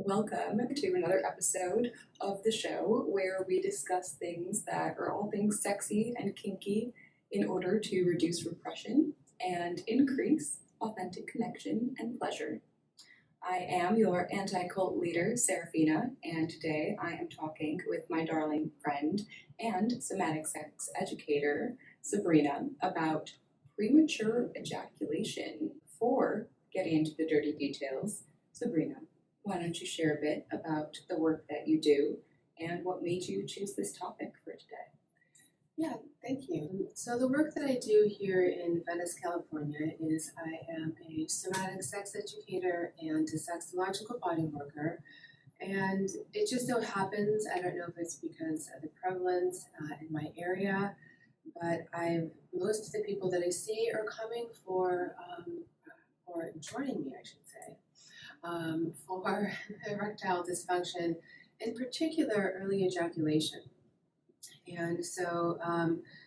Welcome to another episode of the show where we discuss things that are all things sexy and kinky in order to reduce repression and increase authentic connection and pleasure. I am your anti-cult leader, Serafina, and today I am talking with my darling friend and somatic sex educator, Sabrina, about premature ejaculation. Before getting into the dirty details, Sabrina, why don't you share a bit about the work that you do and what made you choose this topic for today? Yeah, thank you. So the work that I do here in Venice, California is I am a somatic sex educator and a sexological bodyworker. And it just so happens, I don't know if it's because of the prevalence in my area, but most of the people that I see are coming for or joining me, I should say, for erectile dysfunction, in particular early ejaculation. And so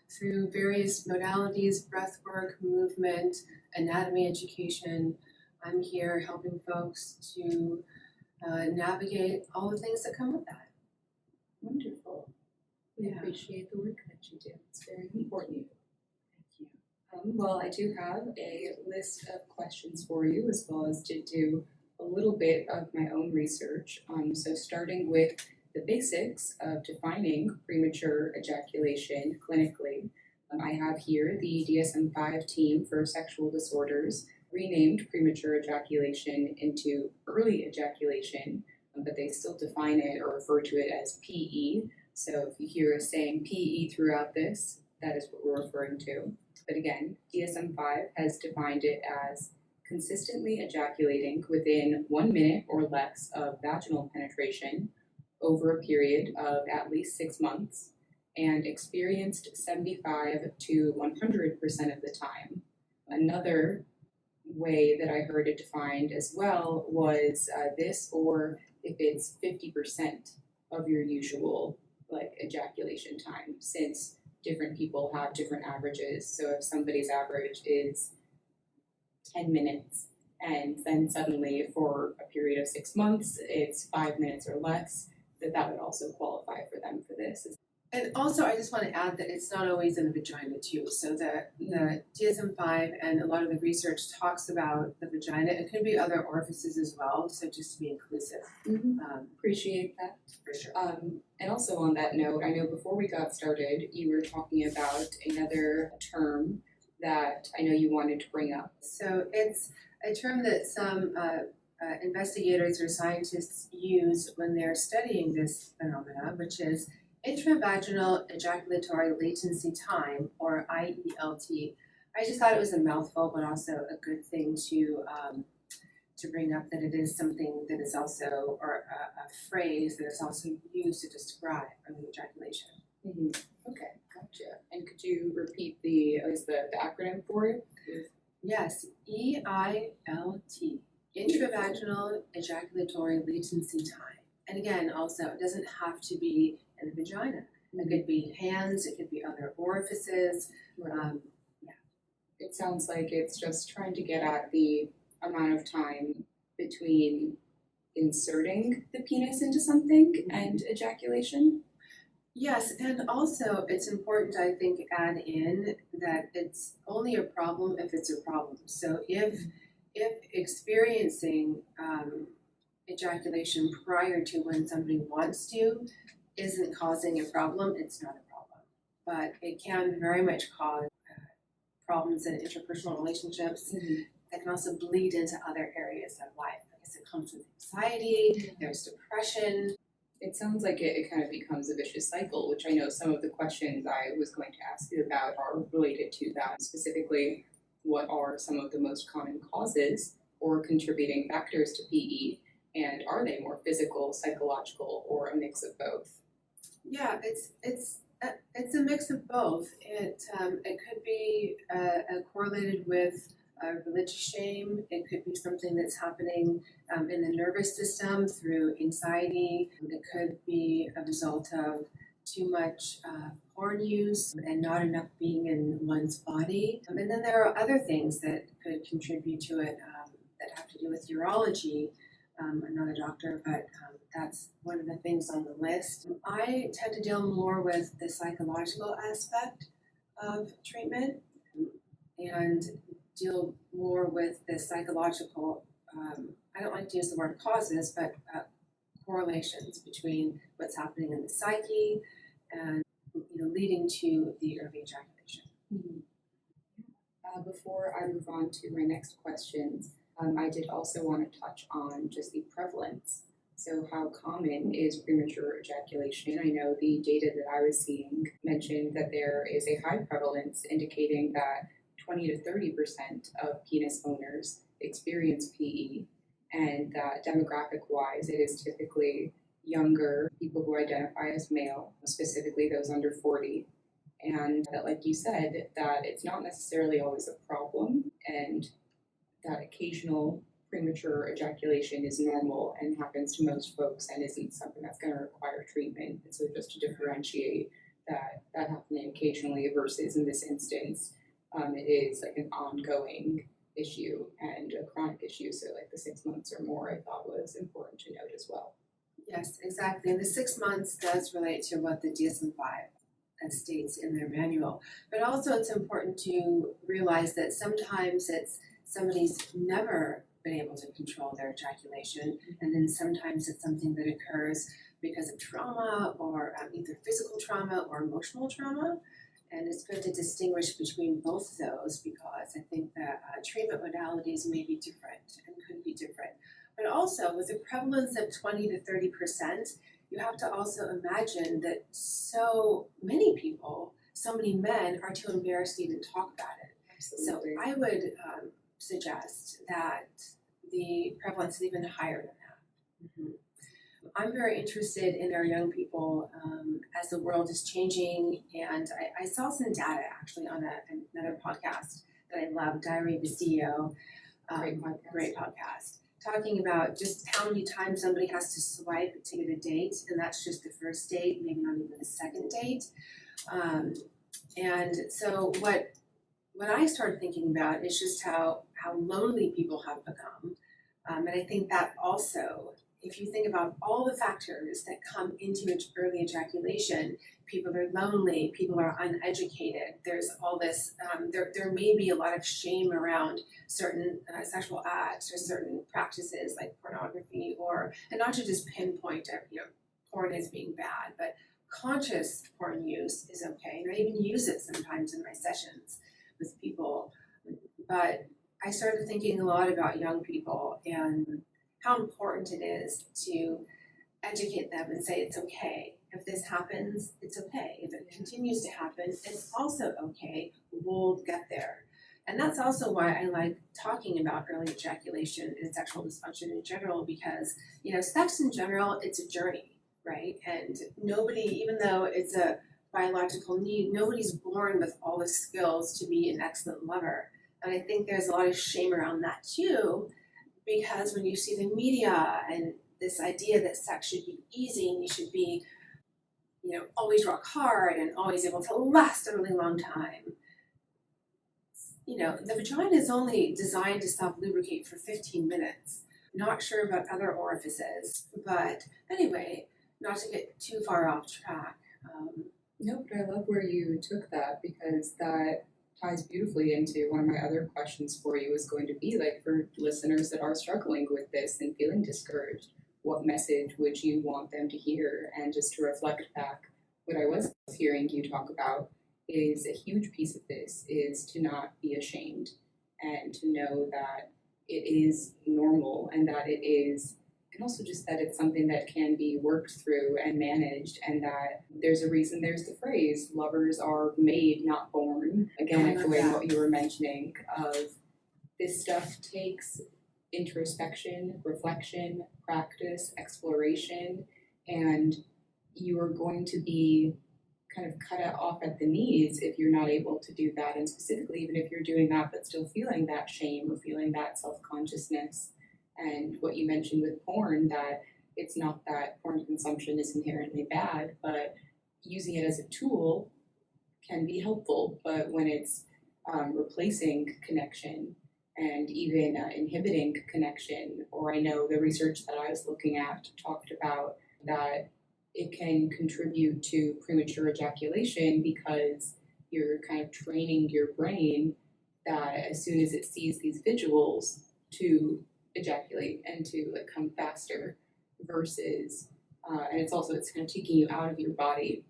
through various modalities, breath work, movement, anatomy education, I'm here helping folks to navigate all the things that come with that. Wonderful. We appreciate the work that you do. It's very important. Thank you. Well, I do have a list of questions for you, as well as to do a little bit of my own research. So starting with the basics of defining premature ejaculation clinically, I have here the DSM-5 team for sexual disorders renamed premature ejaculation into early ejaculation, but they still define it or refer to it as PE. So if you hear us saying PE throughout this, that is what we're referring to. But again, DSM-5 has defined it as consistently ejaculating within 1 minute or less of vaginal penetration over a period of at least 6 months and experienced 75 to 100% of the time. Another way that I heard it defined as well was this, or if it's 50% of your usual ejaculation time, since different people have different averages. So if somebody's average is 10 minutes and then suddenly for a period of 6 months it's 5 minutes or less, that would also qualify for them for this. And also, I just want to add that it's not always in the vagina too. So the DSM-5 and a lot of the research talks about the vagina. It could be other orifices as well. So just to be inclusive. Appreciate that. For sure. And also on that note, I know before we got started, you were talking about another term that I know you wanted to bring up. So it's a term that some investigators or scientists use when they're studying this phenomena, which is intravaginal ejaculatory latency time, or IELT. I just thought it was a mouthful, but also a good thing to bring up, that it is something that is also, or a phrase that is also used to describe early ejaculation. Mm-hmm. Okay, gotcha. And could you repeat the acronym for it? Yes, EILT, intravaginal ejaculatory latency. Time. And again, also, it doesn't have to be in the vagina. It could be hands, it could be other orifices. Right. It sounds like it's just trying to get at the amount of time between inserting the penis into something and ejaculation. Yes, and also it's important, I think, add in that it's only a problem if it's a problem. So if experiencing ejaculation prior to when somebody wants to isn't causing a problem, it's not a problem. But it can very much cause problems in interpersonal relationships. That can also bleed into other areas of life. Because it comes with anxiety, there's depression. It sounds like it kind of becomes a vicious cycle, which I know some of the questions I was going to ask you about are related to that. Specifically, what are some of the most common causes or contributing factors to PE, and are they more physical, psychological, or a mix of both? Yeah, it's a mix of both. It could be correlated with religious shame. It could be something that's happening in the nervous system through anxiety. It could be a result of too much porn use and not enough being in one's body. And then there are other things that could contribute to it that have to do with urology, I'm not a doctor, but that's one of the things on the list. I tend to deal more with the psychological aspect of treatment and deal more with the psychological, I don't like to use the word causes, but correlations between what's happening in the psyche and leading to the early ejaculation. Mhm. Before I move on to my next questions, I did also want to touch on just the prevalence. So how common is premature ejaculation? I know the data that I was seeing mentioned that there is a high prevalence indicating that 20 to 30% of penis owners experience PE, and that demographic-wise, it is typically younger people who identify as male, specifically those under 40, and that, like you said, that it's not necessarily always a problem, and that occasional premature ejaculation is normal and happens to most folks and isn't something that's going to require treatment. And so just to differentiate that happening occasionally versus in this instance, it is like an ongoing issue and a chronic issue. So like the 6 months or more, I thought was important to note as well. Yes, exactly. And the 6 months does relate to what the DSM-5 states in their manual. But also it's important to realize that sometimes it's somebody's never been able to control their ejaculation, and then sometimes it's something that occurs because of trauma or either physical trauma or emotional trauma. And it's good to distinguish between both of those because I think that treatment modalities may be different and could be different. But also with a prevalence of 20 to 30%, you have to also imagine that so many people, so many men are too embarrassed to even talk about it. Absolutely. So I would suggest that the prevalence is even higher than that. Mm-hmm. I'm very interested in our young people as the world is changing, and I saw some data actually on another podcast that I love, Diary of a CEO. Great podcast. Talking about just how many times somebody has to swipe to get a date, and that's just the first date, maybe not even the second date. And so what I started thinking about is just how lonely people have become. And I think that also, if you think about all the factors that come into early ejaculation, people are lonely, people are uneducated, there's all this, there may be a lot of shame around certain sexual acts or certain practices like pornography, and not to just pinpoint porn as being bad, but conscious porn use is okay. And I even use it sometimes in my sessions with people. But I started thinking a lot about young people and how important it is to educate them and say it's okay. If this happens, it's okay. If it continues to happen, it's also okay. We'll get there. And that's also why I like talking about early ejaculation and sexual dysfunction in general, because, sex in general, it's a journey, right? And nobody, even though it's a biological need, nobody's born with all the skills to be an excellent lover. And I think there's a lot of shame around that too, because when you see the media and this idea that sex should be easy and you should be, always rock hard and always able to last a really long time. The vagina is only designed to self-lubricate for 15 minutes. Not sure about other orifices, but anyway, not to get too far off track. No, but I love where you took that, because that ties beautifully into one of my other questions for you is going to be like, for listeners that are struggling with this and feeling discouraged, what message would you want them to hear? And just to reflect back, what I was hearing you talk about is a huge piece of this is to not be ashamed and to know that it is normal and that it is, and also just that it's something that can be worked through and managed, and that there's a reason there's the phrase, lovers are made, not born. Again, echoing what you were mentioning of this stuff takes introspection, reflection, practice, exploration, and you are going to be kind of cut off at the knees if you're not able to do that. And specifically, even if you're doing that but still feeling that shame or feeling that self-consciousness. And what you mentioned with porn, that it's not that porn consumption is inherently bad, but using it as a tool can be helpful. But when it's replacing connection and even inhibiting connection. Or I know the research that I was looking at talked about that it can contribute to premature ejaculation because you're kind of training your brain that as soon as it sees these visuals to ejaculate and to like come faster versus and it's kind of taking you out of your body.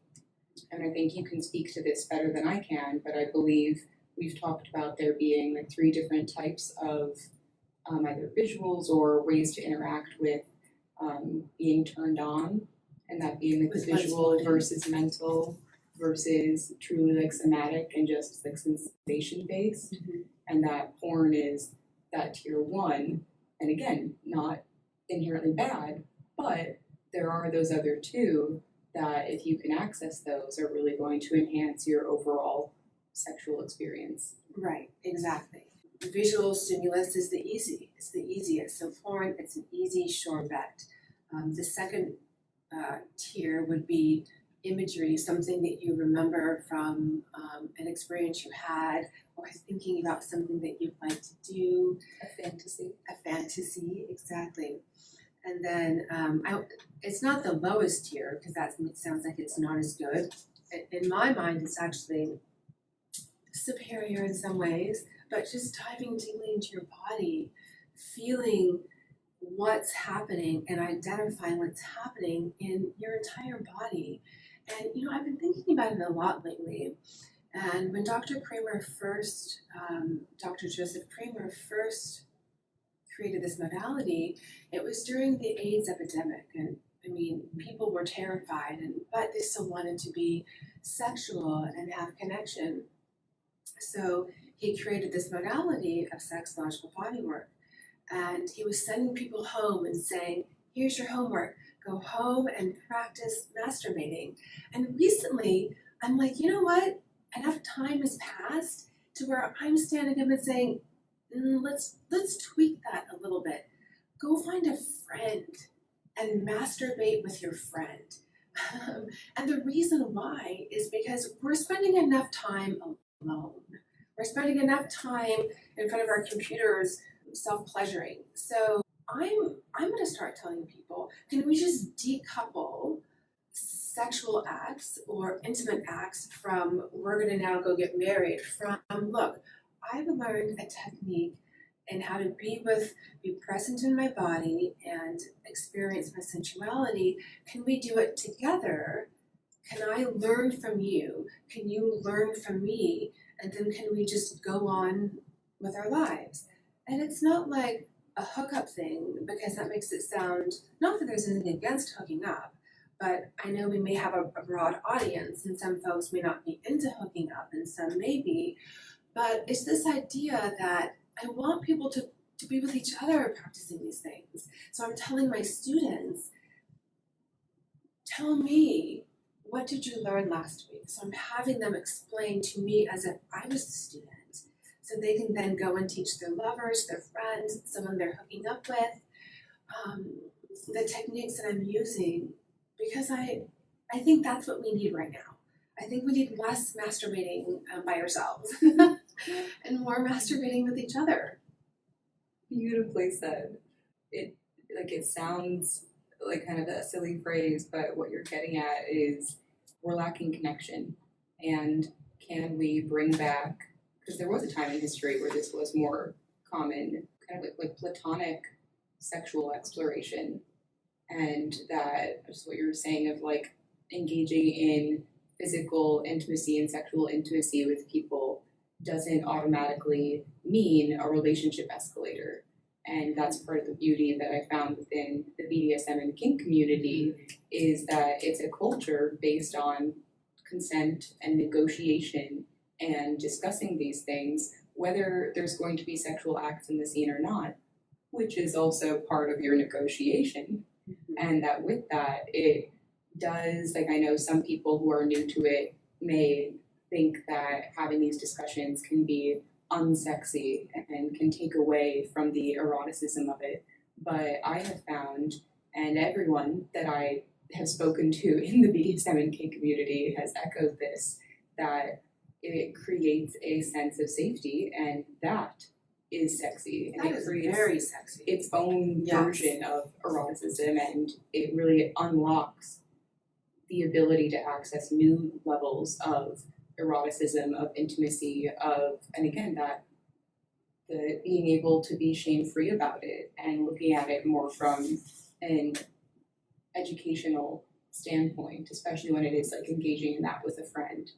And I think you can speak to this better than I can, but I believe we've talked about there being like 3 different types of either visuals or ways to interact with being turned on, and that being like the visual versus mental versus truly like somatic and just like sensation based, and that porn is that tier 1, and again, not inherently bad, but there are those other 2 that if you can access those are really going to enhance your overall sexual experience. Right, exactly. Visual stimulus is it's the easiest. So porn, it's an easy, sure bet. The second tier would be imagery, something that you remember from an experience you had, or thinking about something that you'd like to do. A fantasy. A fantasy, exactly. And then it's not the lowest tier because that sounds like it's not as good. In my mind, it's actually superior in some ways, but just diving deeply into your body, feeling what's happening and identifying what's happening in your entire body. And I've been thinking about it a lot lately. And when Dr. Joseph Kramer first created this modality, it was during the AIDS epidemic. And I mean, people were terrified, but they still wanted to be sexual and have connection. So he created this modality of sexological bodywork. And he was sending people home and saying, here's your homework. Go home and practice masturbating. And recently, I'm like, you know what? Enough time has passed to where I'm standing up and saying, let's tweak that a little bit. Go find a friend and masturbate with your friend. And the reason why is because we're spending enough time alone. We're spending enough time in front of our computers self-pleasuring. So I'm going to start telling people, can we just decouple sexual acts or intimate acts from we're going to now go get married from, look, I've learned a technique in how to be present in my body and experience my sensuality. Can we do it together? Can I learn from you? Can you learn from me? And then can we just go on with our lives? And it's not like a hookup thing, because that makes it sound, not that there's anything against hooking up, but I know we may have a broad audience, and some folks may not be into hooking up, and some may be. But it's this idea that I want people to be with each other practicing these things. So I'm telling my students, tell me, what did you learn last week? So I'm having them explain to me as if I was the student. So they can then go and teach their lovers, their friends, someone they're hooking up with, the techniques that I'm using, because I think that's what we need right now. I think we need less masturbating by ourselves and more masturbating with each other. Beautifully said. It sounds like kind of a silly phrase, but what you're getting at is we're lacking connection. And can we bring back, because there was a time in history where this was more common, kind of like platonic sexual exploration, and that just what you were saying of like engaging in physical intimacy and sexual intimacy with people doesn't automatically mean a relationship escalator. And that's part of the beauty that I found within the BDSM and kink community, is that it's a culture based on consent and negotiation and discussing these things, whether there's going to be sexual acts in the scene or not, which is also part of your negotiation. And that with that, it does, like, I know some people who are new to it may think that having these discussions can be unsexy and can take away from the eroticism of it. But I have found, and everyone that I have spoken to in the BDSM and kink community has echoed this, that it creates a sense of safety, and that is sexy, and That it is creates very sexy. its own Yes. version of eroticism, and it really unlocks the ability to access new levels of eroticism, of intimacy, and again, that the being able to be shame-free about it and looking at it more from an educational standpoint, especially when it is like engaging in that with a friend,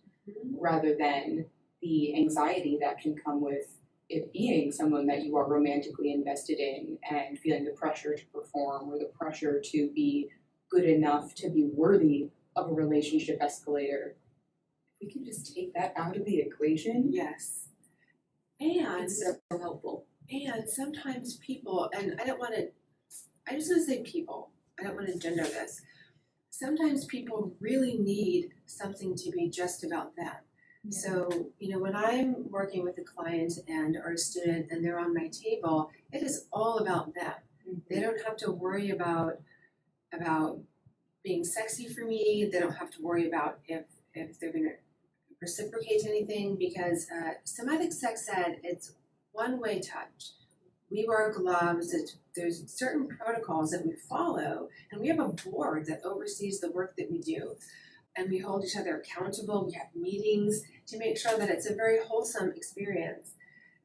rather than the anxiety that can come with it being someone that you are romantically invested in and feeling the pressure to perform or the pressure to be good enough to be worthy of a relationship escalator. We can just take that out of the equation. Yes. And It's so helpful. And sometimes people, and I just want to say people, I don't want to gender this. Sometimes people really need something to be just about them. Yeah. So, when I'm working with a client or a student and they're on my table, it is all about them. Mm-hmm. They don't have to worry about being sexy for me. They don't have to worry about if they're going to reciprocate anything, because somatic sex ed, it's one-way touch. We wear gloves. There's certain protocols that we follow, and we have a board that oversees the work that we do, and we hold each other accountable. We have meetings to make sure that it's a very wholesome experience.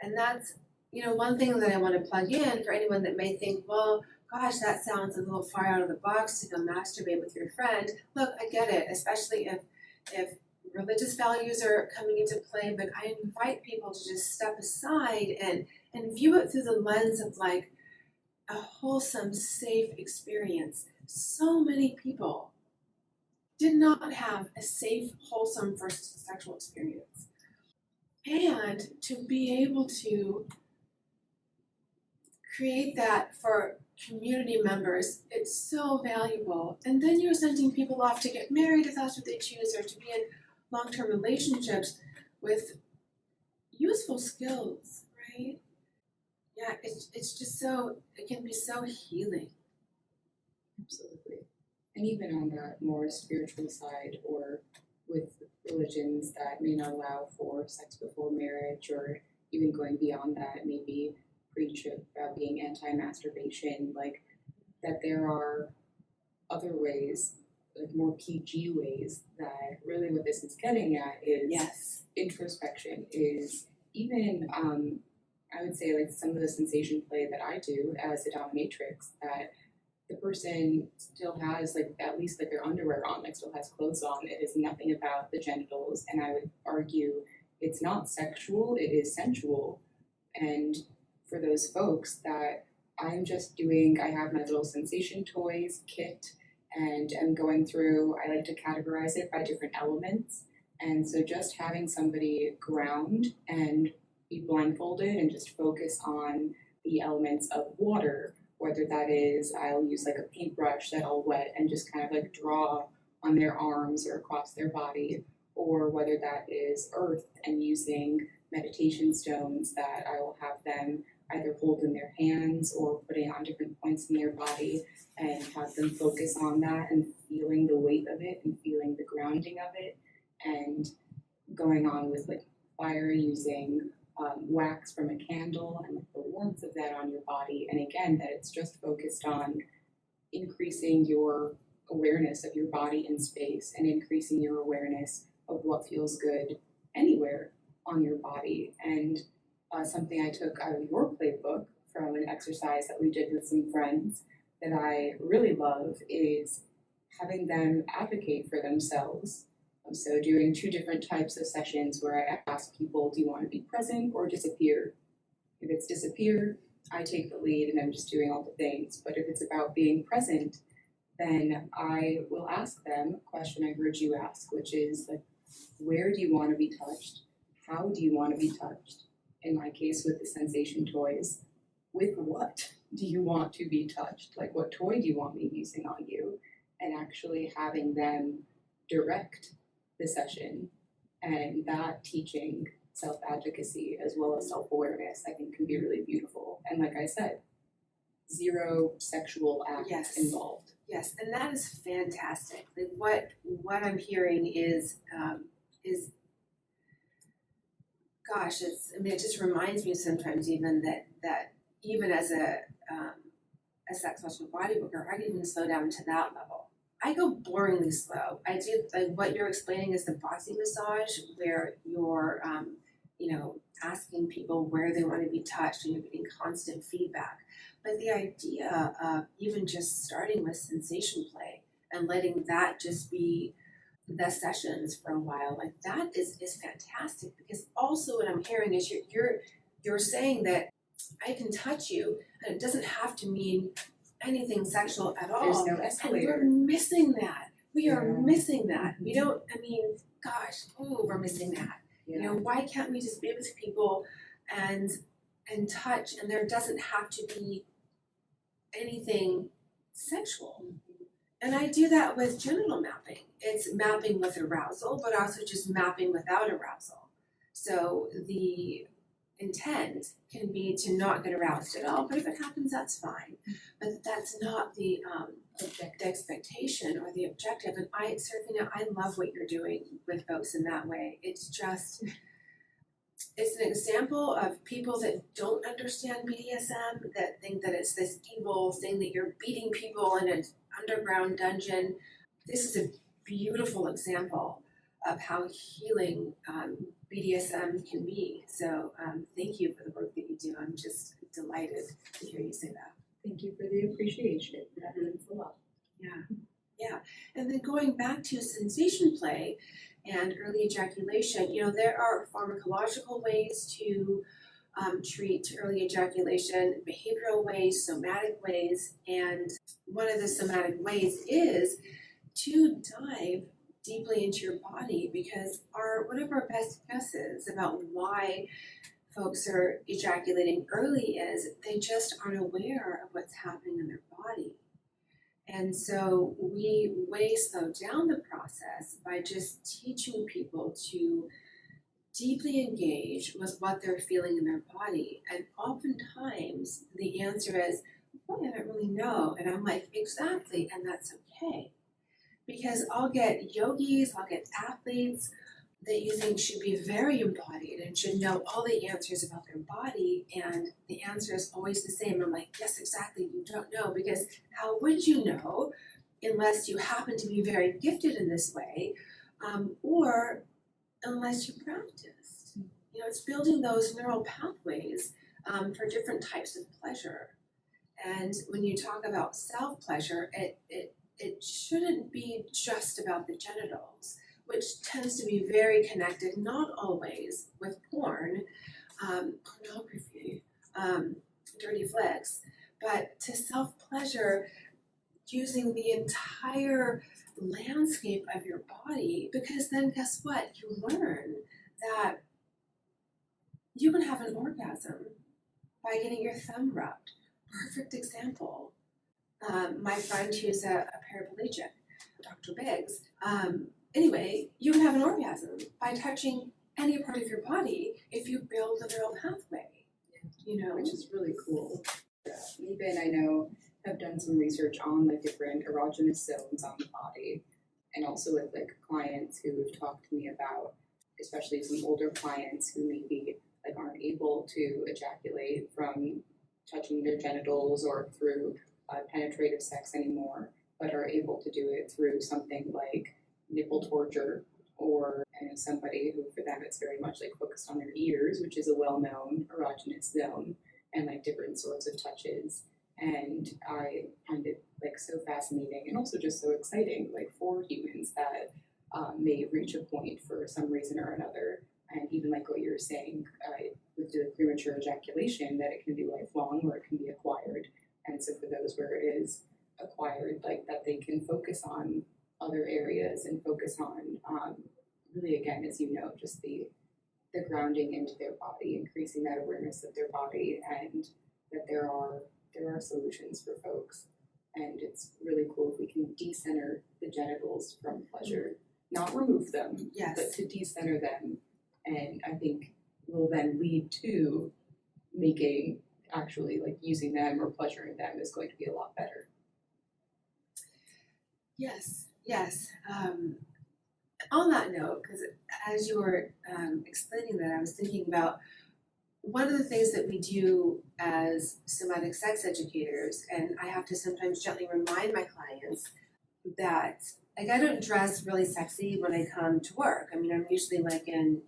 And that's, one thing that I want to plug in for anyone that may think, well, gosh, that sounds a little far out of the box to go masturbate with your friend. Look, I get it, especially if religious values are coming into play, but I invite people to just step aside and view it through the lens of like a wholesome, safe experience. So many people did not have a safe, wholesome first sexual experience. And to be able to create that for community members, it's so valuable. And then you're sending people off to get married if that's what they choose, or to be in long-term relationships with useful skills, right? Yeah, it's just it can be so healing. Absolutely. And even on that more spiritual side, or with religions that may not allow for sex before marriage, or even going beyond that, maybe preach about being anti-masturbation, like that there are other ways, like more PG ways, that really what this is getting at is yes. Introspection, is even I would say like some of the sensation play that I do as a dominatrix, that the person still has like at least like their underwear on, like still has clothes on. It is nothing about the genitals, and I would argue it's not sexual, it is sensual. And for those folks that I have my little sensation toys kit, and I'm going through, I like to categorize it by different elements. And so just having somebody ground and be blindfolded and just focus on the elements of water, whether that is, I'll use like a paintbrush that I'll wet and just kind of like draw on their arms or across their body, or whether that is earth and using meditation stones that I will have them either hold in their hands or putting on different points in their body, and have them focus on that and feeling the weight of it and feeling the grounding of it, and going on with like fire, using wax from a candle and like the warmth of that on your body. And again, that it's just focused on increasing your awareness of your body in space and increasing your awareness of what feels good anywhere on your body. And something I took out of your playbook from an exercise that we did with some friends that I really love is having them advocate for themselves. So doing 2 different types of sessions where I ask people, do you want to be present or disappear? If it's disappear, I take the lead and I'm just doing all the things. But if it's about being present, then I will ask them a question I heard you ask, which is like, where do you want to be touched? How do you want to be touched? In my case, with the sensation toys, with what do you want to be touched? Like, what toy do you want me using on you? And actually having them direct the session, and that teaching self-advocacy as well as self-awareness, I think can be really beautiful. And like I said, 0 sexual acts involved. Yes, and that is fantastic. Like what I'm hearing is gosh, it just reminds me sometimes even that even as a sexological body worker, I can even slow down to that level. I go boringly slow. I do, like what you're explaining is the bossy massage where you're, asking people where they want to be touched and you're getting constant feedback. But the idea of even just starting with sensation play and letting that just be the sessions for a while, like that is fantastic, because also what I'm hearing is you're saying that I can touch you and it doesn't have to mean anything sexual at all. There's no escalator. And we're missing that. We are missing that. We don't, we're missing that. Yeah. Why can't we just be with people and touch, and there doesn't have to be anything sexual. And I do that with genital mapping. It's mapping with arousal, but also just mapping without arousal. So the intent can be to not get aroused at all, but if it happens, that's fine. But that's not the expectation or the objective. And Serafina, I love what you're doing with folks in that way. It's an example of people that don't understand BDSM, that think that it's this evil thing that you're beating people in an underground dungeon. This is a beautiful example of how healing BDSM can be. So thank you for the work that you do. I'm just delighted to hear you say that. Thank you for the appreciation. That means a lot. Yeah. And then going back to sensation play and early ejaculation, there are pharmacological ways to treat early ejaculation, behavioral ways, somatic ways, and one of the somatic ways is to dive deeply into your body, because one of our best guesses about why folks are ejaculating early is they just aren't aware of what's happening in their body. And so we way slow down the process by just teaching people to deeply engage with what they're feeling in their body. And oftentimes the answer is, well, I don't really know. And I'm like, exactly, and that's okay. Because I'll get yogis, I'll get athletes that you think should be very embodied and should know all the answers about their body, and the answer is always the same. I'm like, yes, exactly, you don't know, because how would you know unless you happen to be very gifted in this way, or unless you practiced. It's building those neural pathways for different types of pleasure. And when you talk about self-pleasure, it shouldn't be just about the genitals, which tends to be very connected, not always, with porn, pornography, dirty flicks, but to self-pleasure using the entire landscape of your body, because then guess what? You learn that you can have an orgasm by getting your thumb rubbed. Perfect example. My friend who's a paraplegic, Dr. Biggs, anyway, you can have an orgasm by touching any part of your body if you build the neural pathway, Which is really cool. Even I know have done some research on the different erogenous zones on the body, and also with clients who have talked to me about, especially some older clients who maybe aren't able to ejaculate from touching their genitals or through penetrative sex anymore, but are able to do it through something like nipple torture, or somebody who for them it's very much focused on their ears, which is a well-known erogenous zone, and different sorts of touches. And I find it so fascinating and also just so exciting for humans that may reach a point for some reason or another, and even what you were saying with the premature ejaculation, that it can be lifelong or it can be acquired. And so for those where it is acquired, that they can focus on other areas and focus on really, again, as just the grounding into their body, increasing that awareness of their body, and that there are solutions for folks. And it's really cool if we can decenter the genitals from pleasure, not remove them, but to decenter them. And I think will then lead to making actually using them or pleasuring them is going to be a lot better. Yes. On that note, because as you were explaining that, I was thinking about one of the things that we do as somatic sex educators, and I have to sometimes gently remind my clients that, like, I don't dress really sexy when I come to work. I mean, I'm usually like in,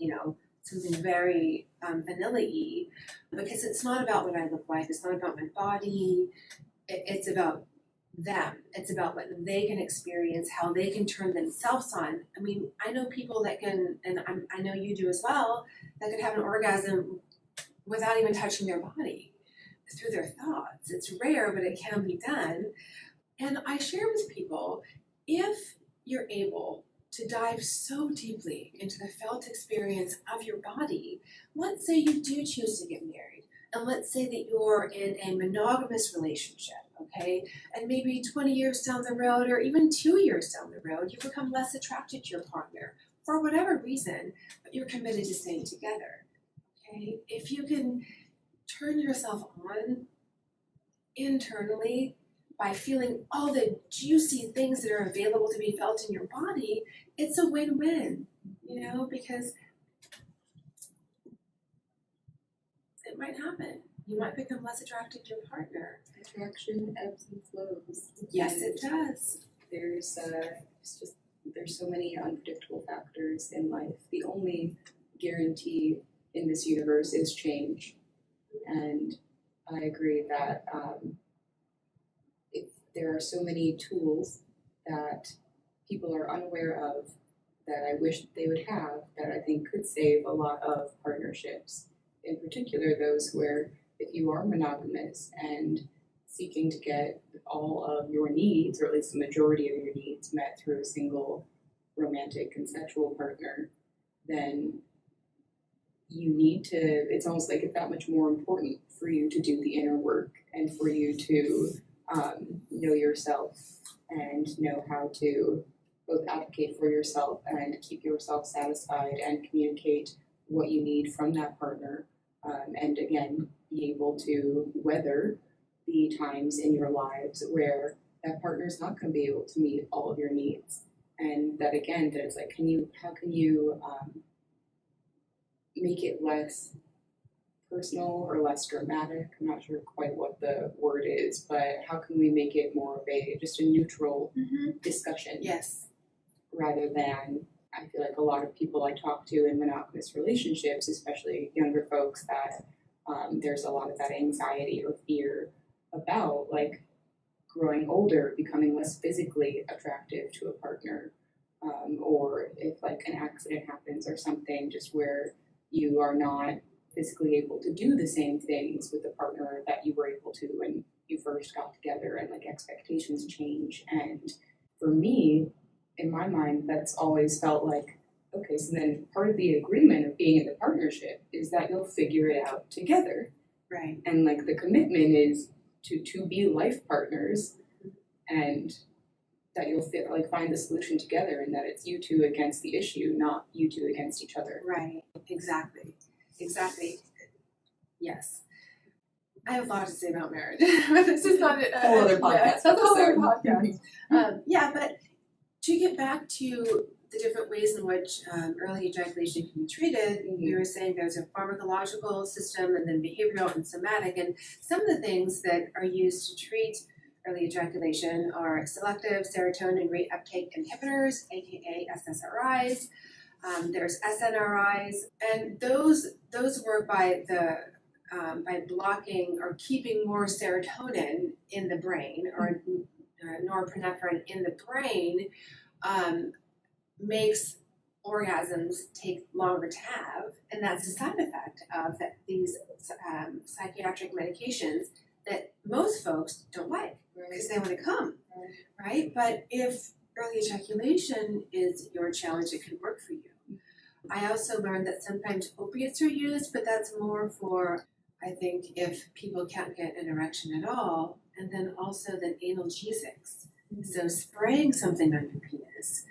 something very vanilla-y, because it's not about what I look like. It's not about my body. It's about them. It's about what they can experience, how they can turn themselves on. I mean, I know people that can, and I know you do as well, that could have an orgasm without even touching their body, through their thoughts. It's rare, but it can be done. And I share with people, if you're able to dive so deeply into the felt experience of your body, let's say you do choose to get married, and let's say that you're in a monogamous relationship, okay? And maybe 20 years down the road, or even 2 years down the road, you become less attracted to your partner for whatever reason, but you're committed to staying together, okay? If you can turn yourself on internally by feeling all the juicy things that are available to be felt in your body, it's a win-win, because it might happen. You might become less attracted to your partner. Attraction ebbs and flows. Yes, it does. There's so many unpredictable factors in life. The only guarantee in this universe is change, and I agree that there are so many tools that people are unaware of that I wish they would have, that I think could save a lot of partnerships. In particular, those where if you are monogamous and seeking to get all of your needs, or at least the majority of your needs, met through a single romantic consensual partner, then you need to, it's almost like it's that much more important for you to do the inner work and for you to know yourself and know how to both advocate for yourself and keep yourself satisfied and communicate what you need from that partner, and again, be able to weather the times in your lives where that partner's not going to be able to meet all of your needs. And that again, that it's like, how can you make it less personal or less dramatic? I'm not sure quite what the word is, but how can we make it more of just a neutral discussion? Yes. Rather than, I feel like a lot of people I talk to in monogamous relationships, especially younger folks, that there's a lot of that anxiety or fear about like growing older, becoming less physically attractive to a partner, or if like an accident happens or something, just where you are not physically able to do the same things with the partner that you were able to when you first got together, and like expectations change. And for me, in my mind, that's always felt like, okay, so then part of the agreement of being in the partnership is that you'll figure it out together. Right. And like the commitment is to be life partners, and that you'll find the solution together, and that it's you two against the issue, not you two against each other. Right. Exactly. Yes. I have a lot to say about marriage. This is not a whole other podcast. That's a whole other podcast. But to get back to the different ways in which early ejaculation can be treated, we were saying there's a pharmacological system, and then behavioral and somatic. And some of the things that are used to treat early ejaculation are selective serotonin rate uptake inhibitors, aka SSRIs. There's SNRIs, and those work by blocking or keeping more serotonin in the brain, or norepinephrine in the brain, makes orgasms take longer to have, and that's a side effect of these psychiatric medications that most folks don't like because they want to come, right? But if early ejaculation is your challenge, it could work for you. I also learned that sometimes opiates are used, but that's more for, I think, if people can't get an erection at all, and then also the analgesics. So spraying something on your penis.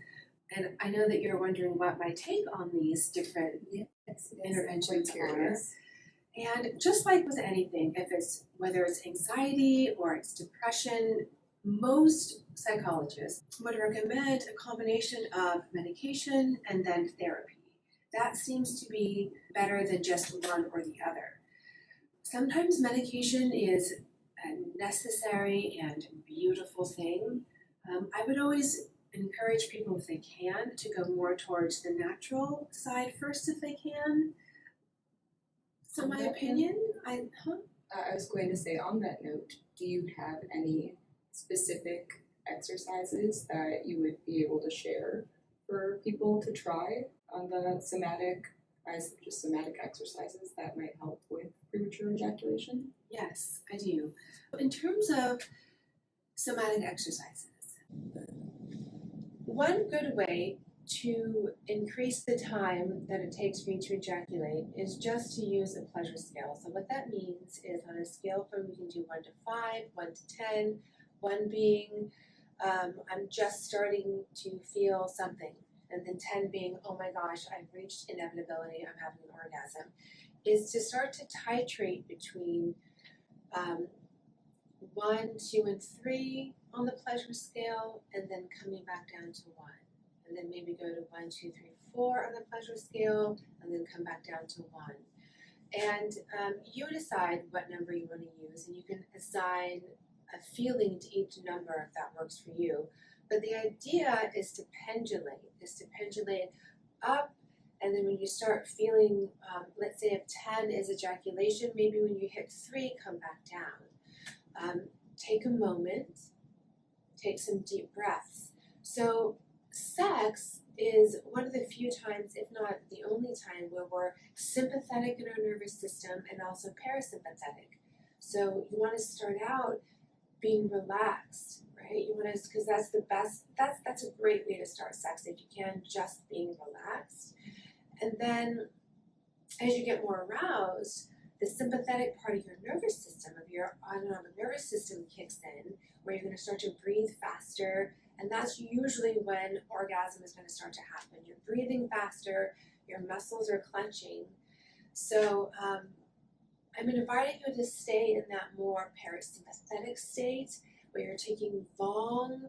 And I know that you're wondering what my take on these different interventions are. And just like with anything, whether it's anxiety or it's depression, most psychologists would recommend a combination of medication and then therapy. That seems to be better than just one or the other. Sometimes medication is a necessary and beautiful thing. I would always encourage people, if they can, to go more towards the natural side first if they can. So my opinion, I was going to say, on that note, do you have any specific exercises that you would be able to share for people to try on the somatic exercises that might help with premature ejaculation? Yes, I do. In terms of somatic exercises, one good way to increase the time that it takes for you to ejaculate is just to use a pleasure scale. So what that means is, on a scale from, we can do 1 to 5, 1 to 10, 1 being I'm just starting to feel something, and then 10 being, oh my gosh, I've reached inevitability, I'm having an orgasm, is to start to titrate between 1, 2, and 3 on the pleasure scale, and then coming back down to 1. And then maybe go to 1, 2, 3, 4 on the pleasure scale, and then come back down to 1. And you decide what number you want to use, and you can assign a feeling to each number if that works for you. But the idea is to pendulate up, and then when you start feeling, let's say if 10 is ejaculation, maybe when you hit 3, come back down. Take a moment, take some deep breaths. So sex is one of the few times, if not the only time, where we're sympathetic in our nervous system and also parasympathetic. So you want to start out being relaxed, right? You want to, because that's the best, that's a great way to start sex, if you can, just being relaxed. And then as you get more aroused, the sympathetic part of your nervous system, of your autonomic nervous system, kicks in, where you're going to start to breathe faster, and that's usually when orgasm is going to start to happen. You're breathing faster, your muscles are clenching. So I'm inviting you to stay in that more parasympathetic state, where you're taking long,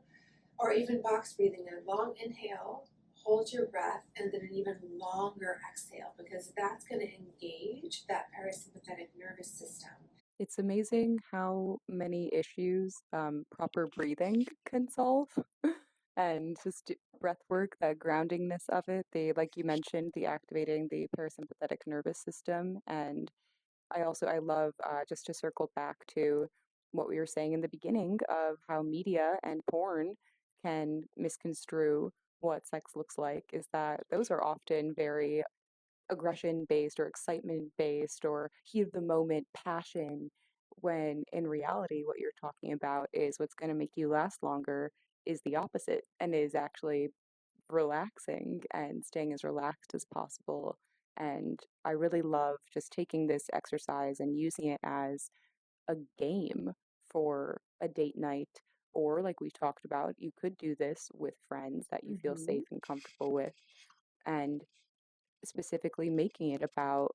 or even box breathing, a long inhale, hold your breath, and then an even longer exhale, because that's going to engage that parasympathetic nervous system. It's amazing how many issues proper breathing can solve. And just breath work, the groundingness of it, like you mentioned, the activating the parasympathetic nervous system. And I love, just to circle back to what we were saying in the beginning of how media and porn can misconstrue what sex looks like, is that those are often very aggression based or excitement based or heat of the moment passion, when in reality what you're talking about is what's going to make you last longer is the opposite, and is actually relaxing and staying as relaxed as possible. And I really love just taking this exercise and using it as a game for a date night, or like we talked about, you could do this with friends that you feel safe and comfortable with, and specifically making it about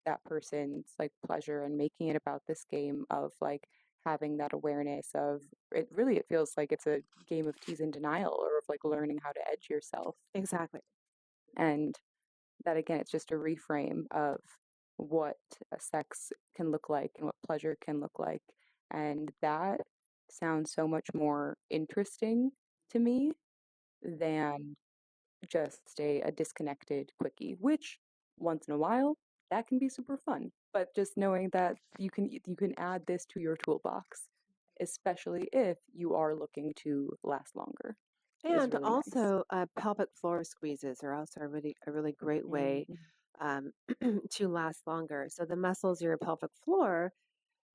that person's like pleasure and making it about this game of like having that awareness of it. Really, it feels like it's a game of tease and denial, or of like learning how to edge yourself. Exactly. And that again, it's just a reframe of what a sex can look like and what pleasure can look like. And that sounds so much more interesting to me than just a disconnected quickie, which once in a while that can be super fun. But just knowing that you can add this to your toolbox, especially if you are looking to last longer, is And really nice. also, pelvic floor squeezes are also a really great way um, to last longer. So the muscles of your pelvic floor,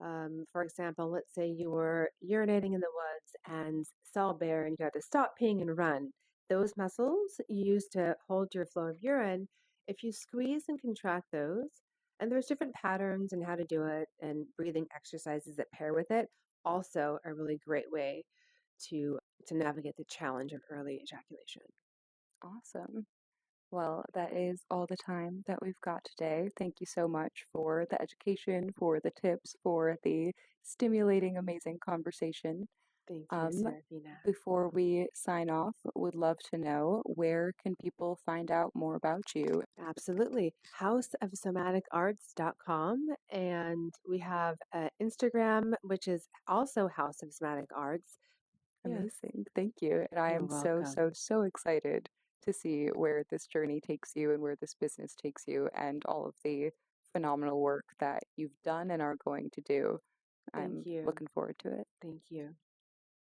for example, let's say you were urinating in the woods and saw a bear and you had to stop peeing and run. Those muscles you use to hold your flow of urine, if you squeeze and contract those, and there's different patterns and how to do it, and breathing exercises that pair with it, also a really great way to navigate the challenge of early ejaculation. Awesome. Well, that is all the time that we've got today. Thank you so much for the education, for the tips, for the stimulating, amazing conversation. Thank you, Serafina. Before we sign off, would love to know, where can people find out more about you? Absolutely. Houseofsomaticarts.com. And we have Instagram, which is also House of Somatic Arts. Yes, Amazing. Thank you. And I you're am so, welcome. so excited to see where this journey takes you and where this business takes you and all of the phenomenal work that you've done and are going to do. I'm Thank you. looking forward to it. Thank you.